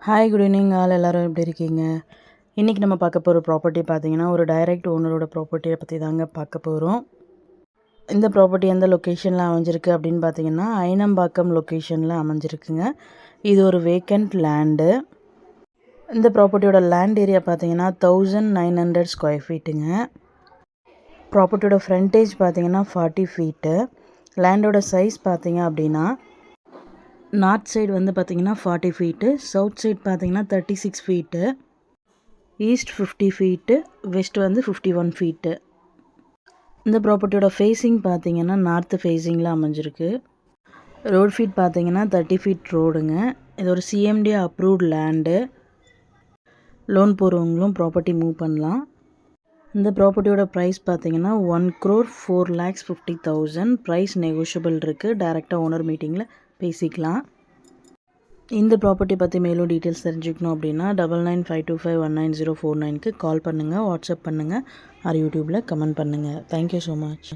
Hi good evening all எல்லோரும் எப்படி இருக்கீங்க? இன்றைக்கி நம்ம பார்க்க போகிற ப்ராப்பர்ட்டி பார்த்தீங்கன்னா ஒரு டைரக்ட் ஓனரோட ப்ராப்பர்ட்டியை பற்றி தாங்க பார்க்க போகிறோம். இந்த ப்ராப்பர்ட்டி எந்த லொக்கேஷனில் அமைஞ்சிருக்கு அப்படின்னு பார்த்தீங்கன்னா ஐனம்பாக்கம் லொக்கேஷனில் அமைஞ்சிருக்குங்க. இது ஒரு வேக்கண்ட் லேண்டு. இந்த ப்ராப்பர்ட்டியோட லேண்ட் ஏரியா பார்த்தீங்கன்னா 1900 ஸ்கொயர் ஃபீட்டுங்க. ப்ராப்பர்ட்டியோட ஃப்ரண்டேஜ் பார்த்தீங்கன்னா 40 ஃபீட்டு. லேண்டோட சைஸ் பார்த்தீங்க அப்படின்னா நார்த் சைடு வந்து பார்த்திங்கன்னா 40 ஃபீட்டு, சவுத் சைடு பார்த்திங்கன்னா 36 ஃபீட்டு, ஈஸ்ட் 50 ஃபீட்டு, வெஸ்ட் வந்து 51 ஃபீட்டு. இந்த ப்ராப்பர்ட்டியோட ஃபேஸிங் பார்த்திங்கன்னா நார்த்து ஃபேஸிங்கில் அமைஞ்சிருக்கு. ரோட் ஃபீட் பார்த்திங்கன்னா 30 ஃபீட் ரோடுங்க. இது ஒரு சிஎம்டி அப்ரூவ்ட் லேண்டு. லோன் போகிறவங்களும் ப்ராப்பர்ட்டி மூவ் பண்ணலாம். இந்த ப்ராப்பர்ட்டியோட ப்ரைஸ் பார்த்திங்கன்னா 1,04,50,000. ப்ரைஸ் நெகோஷியபிள் இருக்குது. டைரெக்டாக ஓனர் மீட்டிங்கில் பேசிக்கலாம். இந்த ப்ராப்பர்ட்டி பற்றி மேலும் டீட்டெயில்ஸ் தெரிஞ்சுக்கணும் அப்படின்னா 9952519049க்கு கால் பண்ணுங்கள், வாட்ஸ்அப் பண்ணுங்கள், ஆர் யூடியூப்பில் கமெண்ட் பண்ணுங்கள். Thank you so much.